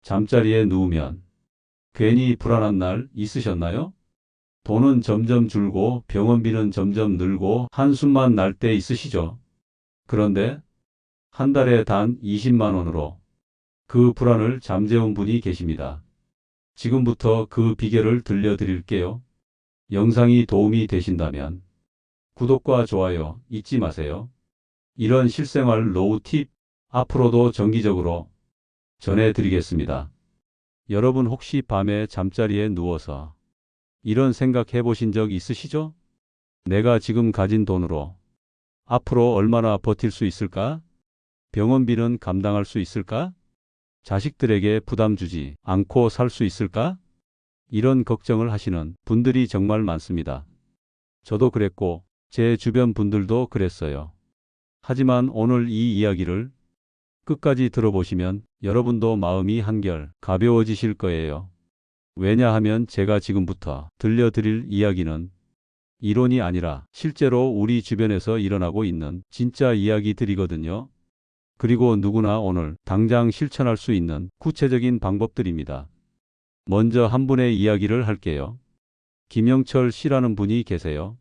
잠자리에 누우면 괜히 불안한 날 있으셨나요? 돈은 점점 줄고 병원비는 점점 늘고 한숨만 날 때 있으시죠? 그런데 한 달에 단 20만 원으로 그 불안을 잠재운 분이 계십니다. 지금부터 그 비결을 들려드릴게요. 영상이 도움이 되신다면 구독과 좋아요 잊지 마세요. 이런 실생활 노후 팁 앞으로도 정기적으로 전해드리겠습니다. 여러분 혹시 밤에 잠자리에 누워서 이런 생각 해보신 적 있으시죠? 내가 지금 가진 돈으로 앞으로 얼마나 버틸 수 있을까? 병원비는 감당할 수 있을까? 자식들에게 부담 주지 않고 살 수 있을까? 이런 걱정을 하시는 분들이 정말 많습니다. 저도 그랬고 제 주변 분들도 그랬어요. 하지만 오늘 이 이야기를 끝까지 들어보시면 여러분도 마음이 한결 가벼워지실 거예요. 왜냐하면 제가 지금부터 들려드릴 이야기는 이론이 아니라 실제로 우리 주변에서 일어나고 있는 진짜 이야기들이거든요. 그리고 누구나 오늘 당장 실천할 수 있는 구체적인 방법들입니다. 먼저 한 분의 이야기를 할게요. 김영철 씨라는 분이 계세요.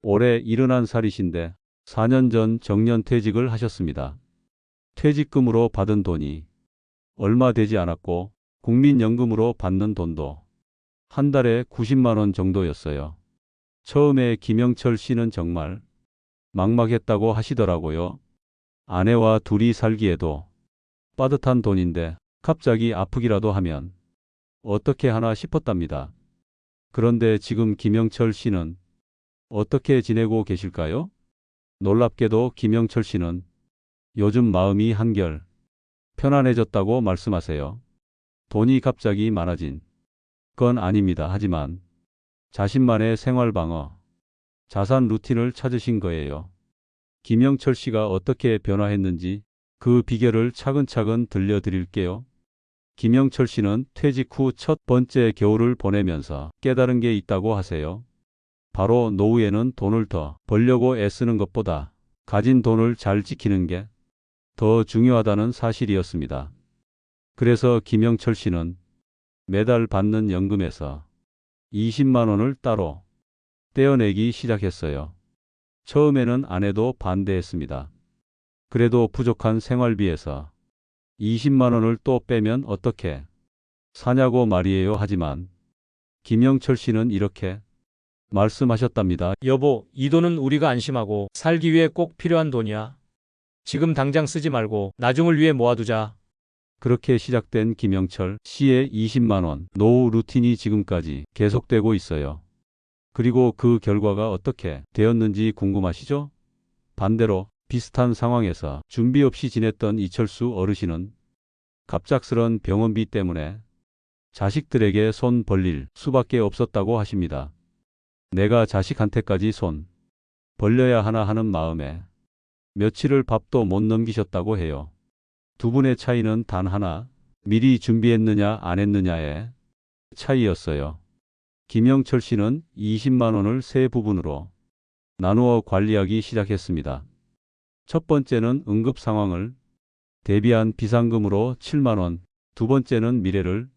올해 71살이신데 4년 전 정년퇴직을 하셨습니다. 퇴직금으로 받은 돈이 얼마 되지 않았고 국민연금으로 받는 돈도 한 달에 90만 원 정도였어요. 처음에 김영철 씨는 정말 막막했다고 하시더라고요. 아내와 둘이 살기에도 빠듯한 돈인데 갑자기 아프기라도 하면 어떻게 하나 싶었답니다. 그런데 지금 김영철 씨는 어떻게 지내고 계실까요? 놀랍게도 김영철 씨는 요즘 마음이 한결 편안해졌다고 말씀하세요. 돈이 갑자기 많아진 건 아닙니다. 하지만 자신만의 생활 방어, 자산 루틴을 찾으신 거예요. 김영철 씨가 어떻게 변화했는지 그 비결을 차근차근 들려드릴게요. 김영철 씨는 퇴직 후 첫 번째 겨울을 보내면서 깨달은 게 있다고 하세요. 바로 노후에는 돈을 더 벌려고 애쓰는 것보다 가진 돈을 잘 지키는 게 더 중요하다는 사실이었습니다. 그래서 김영철 씨는 매달 받는 연금에서 20만 원을 따로 떼어내기 시작했어요. 처음에는 아내도 반대했습니다. 그래도 부족한 생활비에서 20만 원을 또 빼면 어떻게 사냐고 말이에요. 하지만 김영철 씨는 이렇게 말씀하셨답니다. 여보, 이 돈은 우리가 안심하고 살기 위해 꼭 필요한 돈이야. 지금 당장 쓰지 말고 나중을 위해 모아두자. 그렇게 시작된 김영철 씨의 20만 원 노후 루틴이 지금까지 계속되고 있어요. 그리고 그 결과가 어떻게 되었는지 궁금하시죠? 반대로 비슷한 상황에서 준비 없이 지냈던 이철수 어르신은 갑작스런 병원비 때문에 자식들에게 손 벌릴 수밖에 없었다고 하십니다. 내가 자식한테까지 손 벌려야 하나 하는 마음에 며칠을 밥도 못 넘기셨다고 해요. 두 분의 차이는 단 하나, 미리 준비했느냐 안 했느냐의 차이였어요. 김영철 씨는 20만 원을 세 부분으로 나누어 관리하기 시작했습니다. 첫 번째는 응급 상황을 대비한 비상금으로 7만 원, 두 번째는 미래를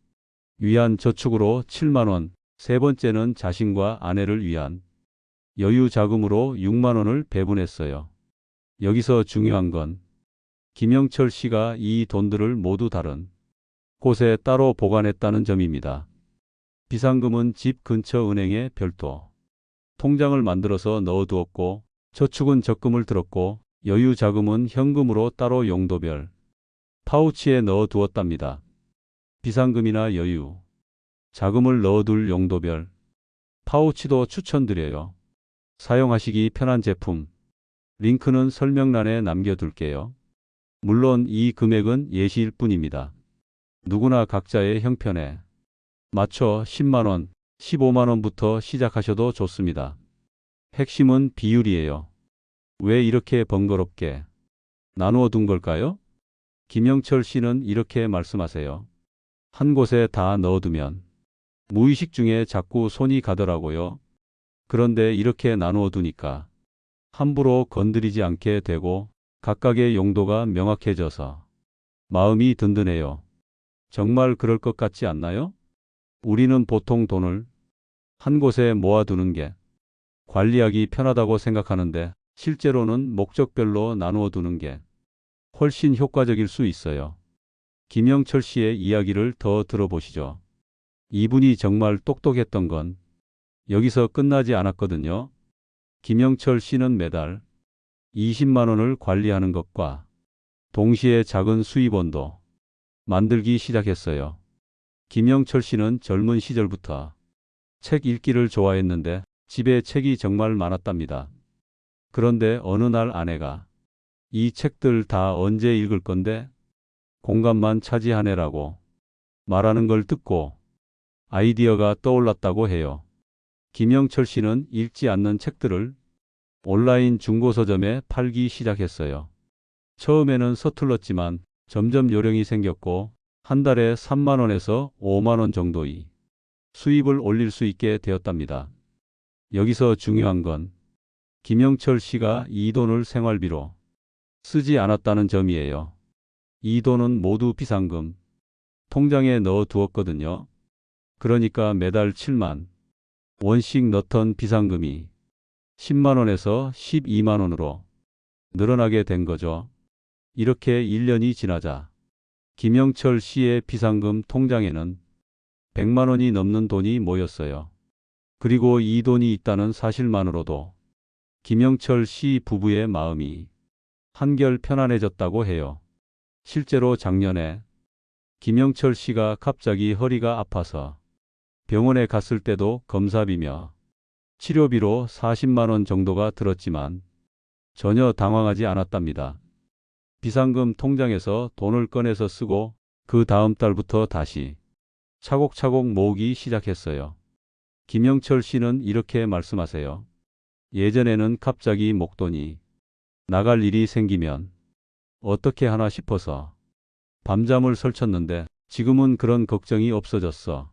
위한 저축으로 7만 원, 세 번째는 자신과 아내를 위한 여유 자금으로 6만 원을 배분했어요. 여기서 중요한 건 김영철 씨가 이 돈들을 모두 다른 곳에 따로 보관했다는 점입니다. 비상금은 집 근처 은행에 별도 통장을 만들어서 넣어두었고, 저축은 적금을 들었고, 여유 자금은 현금으로 따로 용도별 파우치에 넣어두었답니다. 비상금이나 여유 자금을 넣어둘 용도별 파우치도 추천드려요. 사용하시기 편한 제품 링크는 설명란에 남겨둘게요. 물론 이 금액은 예시일 뿐입니다. 누구나 각자의 형편에 맞춰 10만 원, 15만 원부터 시작하셔도 좋습니다. 핵심은 비율이에요. 왜 이렇게 번거롭게 나누어 둔 걸까요? 김영철 씨는 이렇게 말씀하세요. 한 곳에 다 넣어두면 무의식 중에 자꾸 손이 가더라고요. 그런데 이렇게 나누어 두니까 함부로 건드리지 않게 되고 각각의 용도가 명확해져서 마음이 든든해요. 정말 그럴 것 같지 않나요? 우리는 보통 돈을 한 곳에 모아두는 게 관리하기 편하다고 생각하는데 실제로는 목적별로 나누어 두는 게 훨씬 효과적일 수 있어요. 김영철 씨의 이야기를 더 들어보시죠. 이분이 정말 똑똑했던 건 여기서 끝나지 않았거든요. 김영철 씨는 매달 20만 원을 관리하는 것과 동시에 작은 수입원도 만들기 시작했어요. 김영철 씨는 젊은 시절부터 책 읽기를 좋아했는데 집에 책이 정말 많았답니다. 그런데 어느 날 아내가 이 책들 다 언제 읽을 건데 공간만 차지하네라고 말하는 걸 듣고 아이디어가 떠올랐다고 해요. 김영철 씨는 읽지 않는 책들을 온라인 중고서점에 팔기 시작했어요. 처음에는 서툴렀지만 점점 요령이 생겼고 한 달에 3만 원에서 5만 원 정도의 수입을 올릴 수 있게 되었답니다. 여기서 중요한 건 김영철 씨가 이 돈을 생활비로 쓰지 않았다는 점이에요. 이 돈은 모두 비상금 통장에 넣어 두었거든요. 그러니까 매달 7만 원씩 넣던 비상금이 10만 원에서 12만 원으로 늘어나게 된 거죠. 이렇게 1년이 지나자 김영철 씨의 비상금 통장에는 100만 원이 넘는 돈이 모였어요. 그리고 이 돈이 있다는 사실만으로도 김영철 씨 부부의 마음이 한결 편안해졌다고 해요. 실제로 작년에 김영철 씨가 갑자기 허리가 아파서 병원에 갔을 때도 검사비며 치료비로 40만 원 정도가 들었지만 전혀 당황하지 않았답니다. 비상금 통장에서 돈을 꺼내서 쓰고 그 다음 달부터 다시 차곡차곡 모으기 시작했어요. 김영철 씨는 이렇게 말씀하세요. 예전에는 갑자기 목돈이 나갈 일이 생기면 어떻게 하나 싶어서 밤잠을 설쳤는데 지금은 그런 걱정이 없어졌어.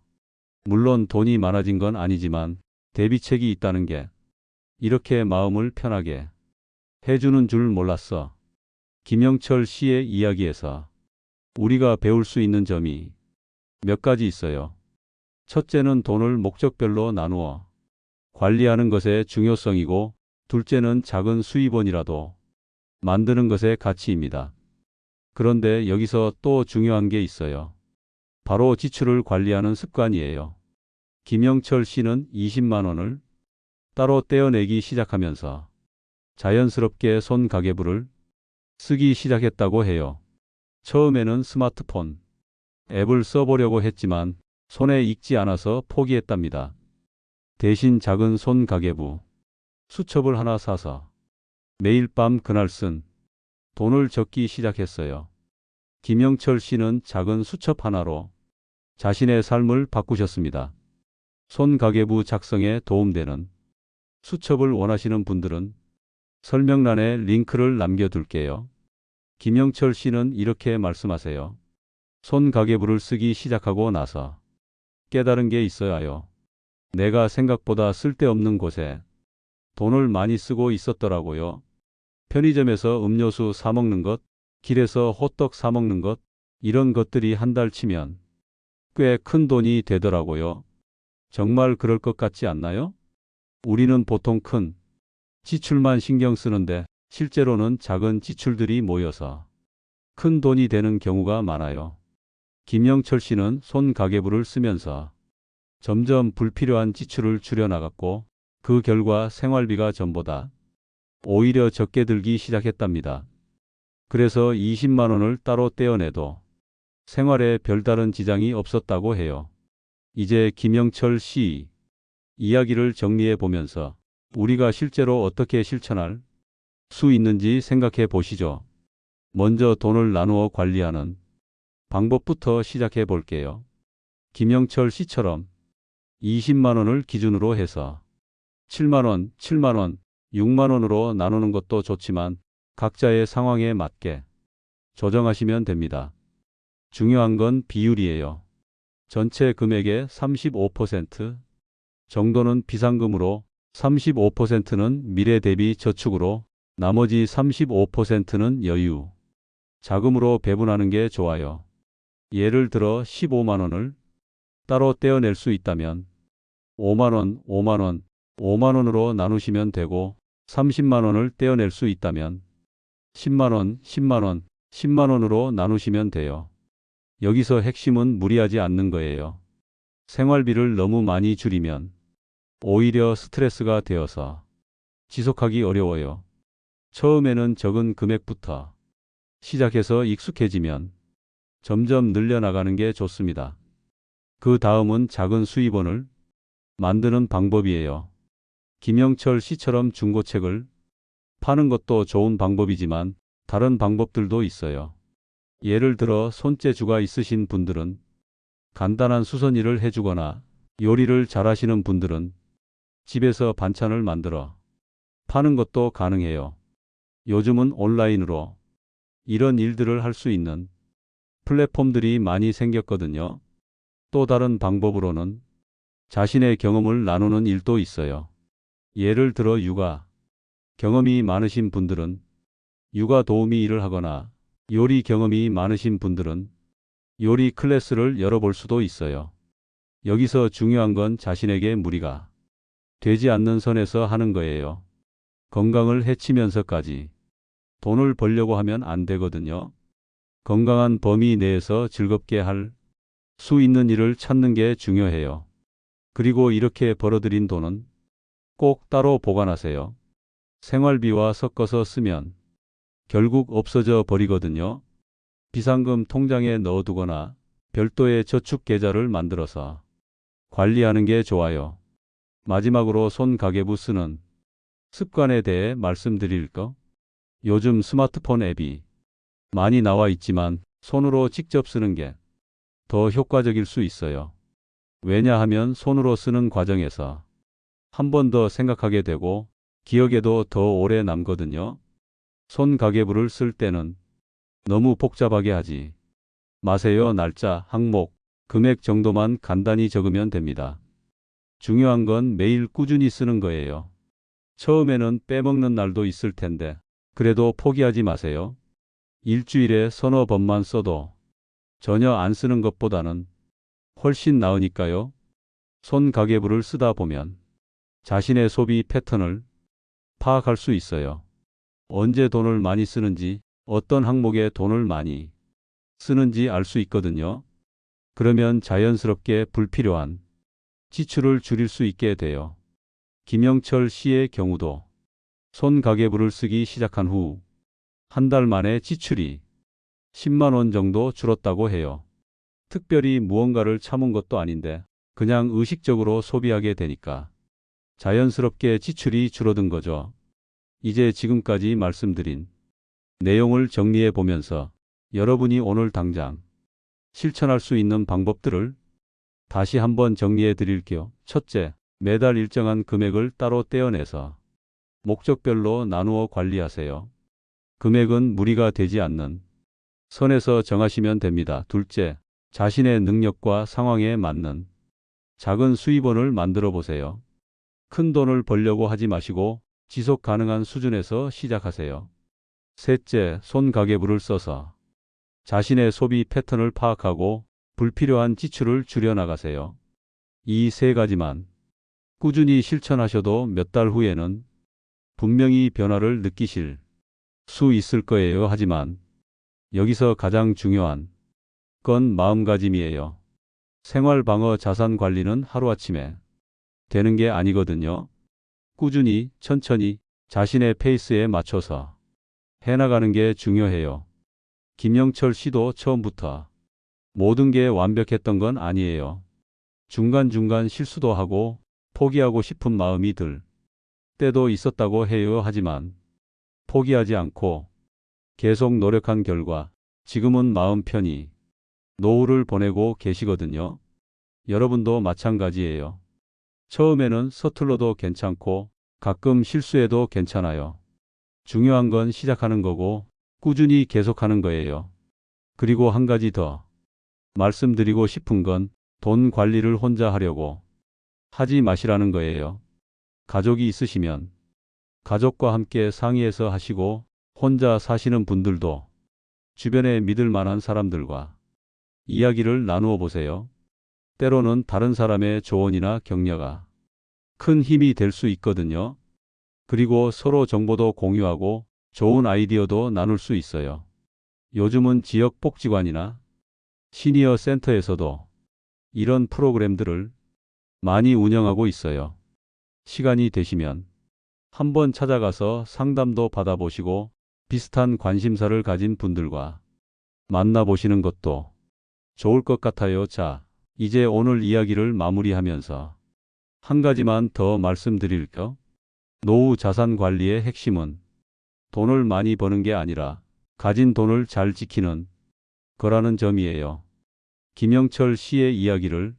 물론 돈이 많아진 건 아니지만 대비책이 있다는 게 이렇게 마음을 편하게 해주는 줄 몰랐어. 김영철 씨의 이야기에서 우리가 배울 수 있는 점이 몇 가지 있어요. 첫째는 돈을 목적별로 나누어 관리하는 것의 중요성이고, 둘째는 작은 수입원이라도 만드는 것의 가치입니다. 그런데 여기서 또 중요한 게 있어요. 바로 지출을 관리하는 습관이에요. 김영철 씨는 20만 원을 따로 떼어내기 시작하면서 자연스럽게 손 가계부를 쓰기 시작했다고 해요. 처음에는 스마트폰 앱을 써보려고 했지만 손에 익지 않아서 포기했답니다. 대신 작은 손 가계부 수첩을 하나 사서 매일 밤 그날 쓴 돈을 적기 시작했어요. 김영철 씨는 작은 수첩 하나로 자신의 삶을 바꾸셨습니다. 손 가계부 작성에 도움되는 수첩을 원하시는 분들은 설명란에 링크를 남겨둘게요. 김영철 씨는 이렇게 말씀하세요. 손 가계부를 쓰기 시작하고 나서 깨달은 게 있어야 해요. 내가 생각보다 쓸데없는 곳에 돈을 많이 쓰고 있었더라고요. 편의점에서 음료수 사 먹는 것, 길에서 호떡 사 먹는 것, 이런 것들이 한 달 치면 꽤 큰 돈이 되더라고요. 정말 그럴 것 같지 않나요? 우리는 보통 큰 지출만 신경 쓰는데 실제로는 작은 지출들이 모여서 큰 돈이 되는 경우가 많아요. 김영철 씨는 손 가계부를 쓰면서 점점 불필요한 지출을 줄여나갔고, 그 결과 생활비가 전보다 오히려 적게 들기 시작했답니다. 그래서 20만 원을 따로 떼어내도 생활에 별다른 지장이 없었다고 해요. 이제 김영철 씨 이야기를 정리해 보면서 우리가 실제로 어떻게 실천할 수 있는지 생각해 보시죠. 먼저 돈을 나누어 관리하는 방법부터 시작해 볼게요. 김영철 씨처럼 20만 원을 기준으로 해서 7만 원, 7만 원, 6만 원으로 나누는 것도 좋지만 각자의 상황에 맞게 조정하시면 됩니다. 중요한 건 비율이에요. 전체 금액의 35% 정도는 비상금으로, 35%는 미래 대비 저축으로, 나머지 35%는 여유 자금으로 배분하는 게 좋아요. 예를 들어 15만 원을 따로 떼어낼 수 있다면 5만 원, 5만 원, 5만 원으로 나누시면 되고 30만 원을 떼어낼 수 있다면 10만 원, 10만 원, 10만 원으로 나누시면 돼요. 여기서 핵심은 무리하지 않는 거예요. 생활비를 너무 많이 줄이면 오히려 스트레스가 되어서 지속하기 어려워요. 처음에는 적은 금액부터 시작해서 익숙해지면 점점 늘려나가는 게 좋습니다. 그 다음은 작은 수입원을 만드는 방법이에요. 김영철 씨처럼 중고책을 파는 것도 좋은 방법이지만 다른 방법들도 있어요. 예를 들어 손재주가 있으신 분들은 간단한 수선일을 해주거나 요리를 잘하시는 분들은 집에서 반찬을 만들어 파는 것도 가능해요. 요즘은 온라인으로 이런 일들을 할 수 있는 플랫폼들이 많이 생겼거든요. 또 다른 방법으로는 자신의 경험을 나누는 일도 있어요. 예를 들어 육아 경험이 많으신 분들은 육아 도우미 일을 하거나 요리 경험이 많으신 분들은 요리 클래스를 열어볼 수도 있어요. 여기서 중요한 건 자신에게 무리가 되지 않는 선에서 하는 거예요. 건강을 해치면서까지 돈을 벌려고 하면 안 되거든요. 건강한 범위 내에서 즐겁게 할 수 있는 일을 찾는 게 중요해요. 그리고 이렇게 벌어들인 돈은 꼭 따로 보관하세요. 생활비와 섞어서 쓰면 결국 없어져 버리거든요. 비상금 통장에 넣어두거나 별도의 저축 계좌를 만들어서 관리하는 게 좋아요. 마지막으로 손가계부 쓰는 습관에 대해 말씀드릴 거. 요즘 스마트폰 앱이 많이 나와 있지만 손으로 직접 쓰는 게 더 효과적일 수 있어요. 왜냐하면 손으로 쓰는 과정에서 한 번 더 생각하게 되고 기억에도 더 오래 남거든요. 손가계부를 쓸 때는 너무 복잡하게 하지 마세요. 날짜, 항목, 금액 정도만 간단히 적으면 됩니다. 중요한 건 매일 꾸준히 쓰는 거예요. 처음에는 빼먹는 날도 있을 텐데 그래도 포기하지 마세요. 일주일에 서너 번만 써도 전혀 안 쓰는 것보다는 훨씬 나으니까요. 손가계부를 쓰다 보면 자신의 소비 패턴을 파악할 수 있어요. 언제 돈을 많이 쓰는지, 어떤 항목에 돈을 많이 쓰는지 알 수 있거든요. 그러면 자연스럽게 불필요한 지출을 줄일 수 있게 돼요. 김영철 씨의 경우도 손가계부를 쓰기 시작한 후 한 달 만에 지출이 10만 원 정도 줄었다고 해요. 특별히 무언가를 참은 것도 아닌데 그냥 의식적으로 소비하게 되니까 자연스럽게 지출이 줄어든 거죠. 이제 지금까지 말씀드린 내용을 정리해 보면서 여러분이 오늘 당장 실천할 수 있는 방법들을 다시 한번 정리해 드릴게요. 첫째, 매달 일정한 금액을 따로 떼어내서 목적별로 나누어 관리하세요. 금액은 무리가 되지 않는 선에서 정하시면 됩니다. 둘째, 자신의 능력과 상황에 맞는 작은 수입원을 만들어 보세요. 큰 돈을 벌려고 하지 마시고 지속 가능한 수준에서 시작하세요. 셋째, 손가계부를 써서 자신의 소비 패턴을 파악하고 불필요한 지출을 줄여나가세요. 이 세 가지만 꾸준히 실천하셔도 몇 달 후에는 분명히 변화를 느끼실 수 있을 거예요. 하지만 여기서 가장 중요한 건 마음가짐이에요. 생활방어 자산 관리는 하루아침에 되는 게 아니거든요. 꾸준히, 천천히, 자신의 페이스에 맞춰서 해나가는 게 중요해요. 김영철 씨도 처음부터 모든 게 완벽했던 건 아니에요. 중간중간 실수도 하고 포기하고 싶은 마음이 들 때도 있었다고 해요. 하지만 포기하지 않고 계속 노력한 결과 지금은 마음 편히 노후를 보내고 계시거든요. 여러분도 마찬가지예요. 처음에는 서툴러도 괜찮고 가끔 실수해도 괜찮아요. 중요한 건 시작하는 거고 꾸준히 계속하는 거예요. 그리고 한 가지 더 말씀드리고 싶은 건 돈 관리를 혼자 하려고 하지 마시라는 거예요. 가족이 있으시면 가족과 함께 상의해서 하시고 혼자 사시는 분들도 주변에 믿을 만한 사람들과 이야기를 나누어 보세요. 때로는 다른 사람의 조언이나 격려가 큰 힘이 될 수 있거든요. 그리고 서로 정보도 공유하고 좋은 아이디어도 나눌 수 있어요. 요즘은 지역 복지관이나 시니어 센터에서도 이런 프로그램들을 많이 운영하고 있어요. 시간이 되시면 한번 찾아가서 상담도 받아보시고 비슷한 관심사를 가진 분들과 만나보시는 것도 좋을 것 같아요. 자, 이제 오늘 이야기를 마무리하면서 한 가지만 더 말씀드릴게요. 노후 자산 관리의 핵심은 돈을 많이 버는 게 아니라 가진 돈을 잘 지키는 거라는 점이에요. 김영철 씨의 이야기를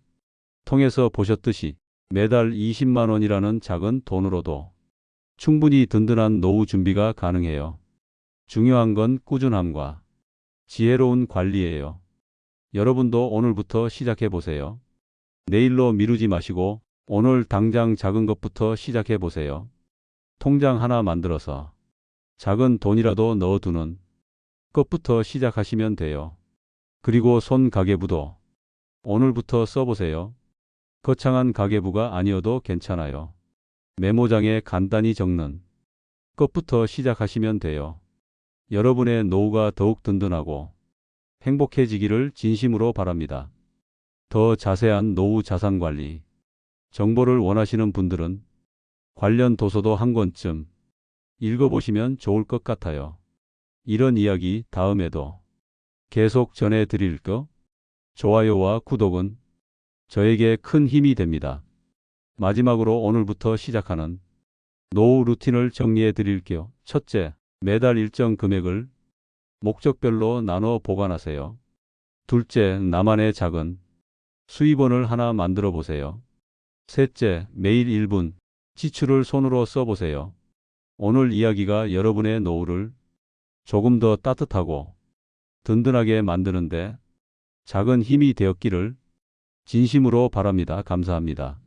통해서 보셨듯이 매달 20만 원이라는 작은 돈으로도 충분히 든든한 노후 준비가 가능해요. 중요한 건 꾸준함과 지혜로운 관리예요. 여러분도 오늘부터 시작해 보세요. 내일로 미루지 마시고 오늘 당장 작은 것부터 시작해 보세요. 통장 하나 만들어서 작은 돈이라도 넣어두는 것부터 시작하시면 돼요. 그리고 손 가계부도 오늘부터 써보세요. 거창한 가계부가 아니어도 괜찮아요. 메모장에 간단히 적는 것부터 시작하시면 돼요. 여러분의 노후가 더욱 든든하고 행복해지기를 진심으로 바랍니다. 더 자세한 노후 자산 관리 정보를 원하시는 분들은 관련 도서도 한 권쯤 읽어보시면 좋을 것 같아요. 이런 이야기 다음에도 계속 전해드릴게요. 좋아요와 구독은 저에게 큰 힘이 됩니다. 마지막으로 오늘부터 시작하는 노후 루틴을 정리해 드릴게요. 첫째, 매달 일정 금액을 목적별로 나눠 보관하세요. 둘째, 나만의 작은 수입원을 하나 만들어 보세요. 셋째, 매일 1분 지출을 손으로 써보세요. 오늘 이야기가 여러분의 노후를 조금 더 따뜻하고 든든하게 만드는데 작은 힘이 되었기를 진심으로 바랍니다. 감사합니다.